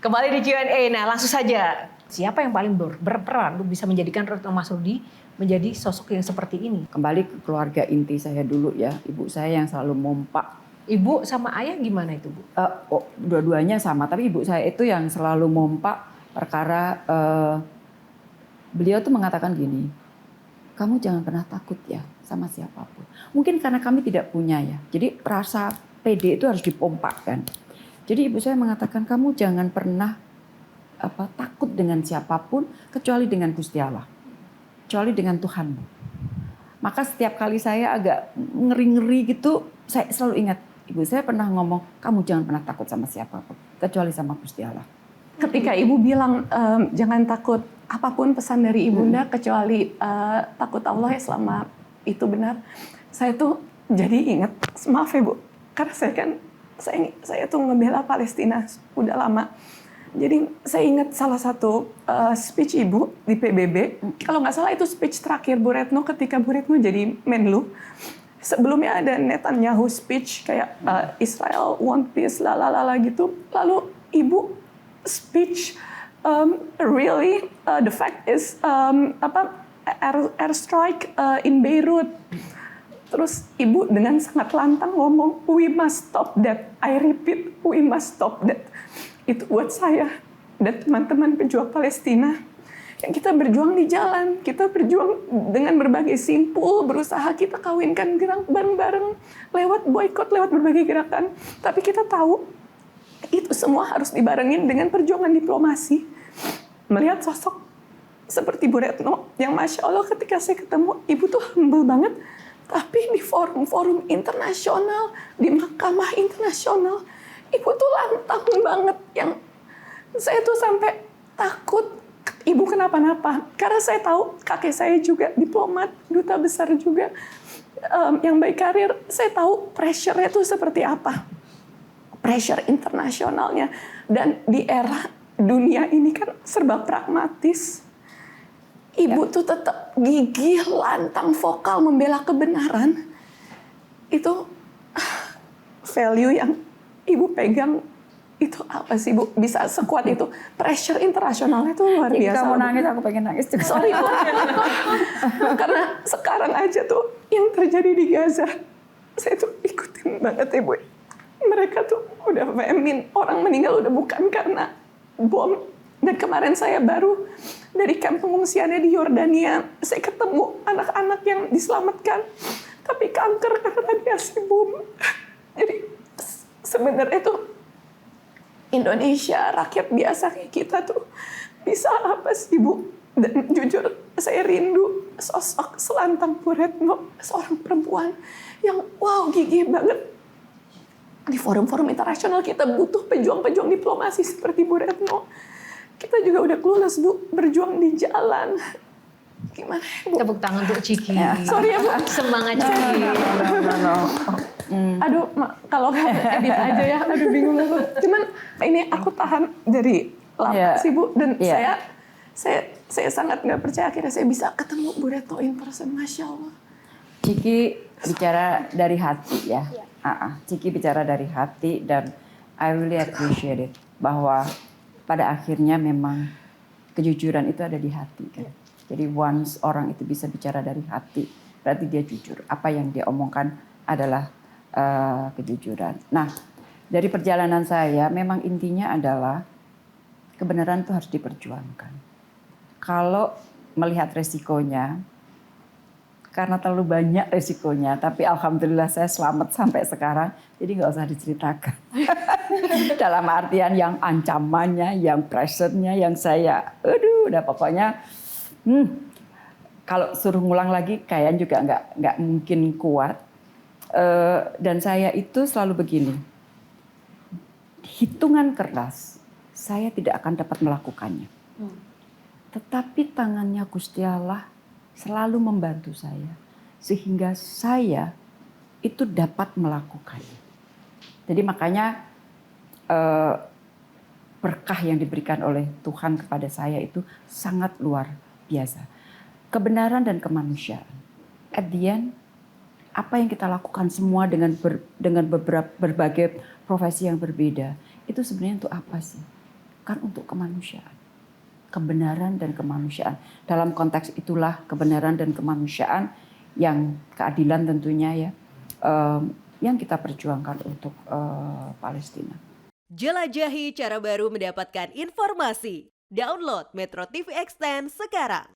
Kembali di Q&A. Nah, langsung saja. Siapa yang paling berperan untuk bisa menjadikan Retno Marsudi menjadi sosok yang seperti ini? Kembali ke keluarga inti saya dulu ya. Ibu saya yang selalu mompak. Ibu sama ayah gimana itu, Bu? Dua-duanya sama, tapi ibu saya itu yang selalu mompak perkara beliau tuh mengatakan gini, kamu jangan pernah takut ya sama siapapun. Mungkin karena kami tidak punya ya, jadi rasa pede itu harus dipompakkan. Jadi ibu saya mengatakan kamu jangan pernah takut dengan siapapun kecuali dengan Gusti Allah, kecuali dengan Tuhanmu. Maka setiap kali saya agak ngeri-ngeri gitu, saya selalu ingat ibu saya pernah ngomong, kamu jangan pernah takut sama siapapun kecuali sama Gusti Allah. Ketika ibu bilang jangan takut apapun pesan dari ibunda kecuali takut Allah ya selama itu benar, saya tuh jadi ingat, maaf ya Bu, karena saya tuh ngebela Palestina udah lama. Jadi saya ingat salah satu speech ibu di PBB, kalau nggak salah itu speech terakhir Bu Retno ketika Bu Retno jadi Menlu. Sebelumnya ada Netanyahu speech kayak Israel want peace lalala gitu. Lalu ibu speech really the fact is airstrike in Beirut. Terus ibu dengan sangat lantang ngomong, we must stop that. I repeat, we must stop that. Itu buat saya dan teman-teman pejuang Palestina. Yang kita berjuang di jalan, kita berjuang dengan berbagai simpul, berusaha kita kawinkan gerak bareng-bareng, lewat boykot, lewat berbagai gerakan. Tapi kita tahu, itu semua harus dibarengin dengan perjuangan diplomasi. Melihat sosok seperti Bu Retno, yang Masya Allah ketika saya ketemu, ibu tuh humble banget. Tapi di forum-forum internasional, di mahkamah internasional, ibu tuh lantang banget. Yang saya tuh sampai takut ibu kenapa-napa. Karena saya tahu kakek saya juga diplomat, duta besar juga, yang baik karir. Saya tahu pressure-nya itu seperti apa. Pressure internasionalnya. Dan di era dunia ini kan serba pragmatis. Ibu tuh tetap gigih, lantang, vokal membela kebenaran. Itu value yang ibu pegang. Itu apa sih Bu? Bisa sekuat itu. Pressure internasionalnya itu luar biasa. Kamu nangis, aku pengen nangis juga. Sorry Bu. Karena sekarang aja tuh yang terjadi di Gaza, saya tuh ikutin banget ya Bu. Mereka tuh udah famine, orang meninggal udah bukan karena bom. Dan kemarin saya baru dari kamp pengungsiannya di Yordania, saya ketemu anak-anak yang diselamatkan, tapi kanker karena radiasi bom. Jadi sebenarnya tuh Indonesia, rakyat biasa kayak kita tuh bisa apa sih Bu? Dan jujur saya rindu sosok selantang Bu Retno, seorang perempuan yang wow gigih banget. Di forum-forum internasional kita butuh pejuang-pejuang diplomasi seperti Bu Retno. Kita juga udah clueless Bu, berjuang di jalan. Gimana Bu? Tepuk tangan untuk Ciki. Sorry ya Bu. Semangat Ciki. Aduh, kalau edit aja ya, aduh bingung aku. Cuman ini aku tahan dari lama sih Bu, dan saya sangat nggak percaya akhirnya saya bisa ketemu Bu Retno in person, Masya Allah. Ciki bicara dari hati ya. Ciki bicara dari hati dan I really appreciate it bahwa pada akhirnya memang kejujuran itu ada di hati kan. Jadi once orang itu bisa bicara dari hati, berarti dia jujur. Apa yang dia omongkan adalah kejujuran. Nah, dari perjalanan saya memang intinya adalah kebenaran itu harus diperjuangkan. Kalau melihat resikonya, karena terlalu banyak resikonya, tapi alhamdulillah saya selamat sampai sekarang, jadi nggak usah diceritakan. Dalam artian yang ancamannya, yang pressure-nya, yang saya, udah pokoknya, kalau suruh ngulang lagi, kayaknya juga nggak mungkin kuat. Dan saya itu selalu begini, hitungan keras, saya tidak akan dapat melakukannya. Tetapi tangannya Gusti Allah selalu membantu saya sehingga saya itu dapat melakukannya. Jadi makanya berkah yang diberikan oleh Tuhan kepada saya itu sangat luar biasa. Kebenaran dan kemanusiaan. At the end, apa yang kita lakukan semua dengan berbagai profesi yang berbeda, itu sebenarnya untuk apa sih? kan untuk kemanusiaan. Kebenaran dan kemanusiaan. Dalam konteks itulah kebenaran dan kemanusiaan yang keadilan tentunya ya, yang kita perjuangkan untuk Palestina. Jelajahi cara baru mendapatkan informasi. Download Metro TV Extend sekarang.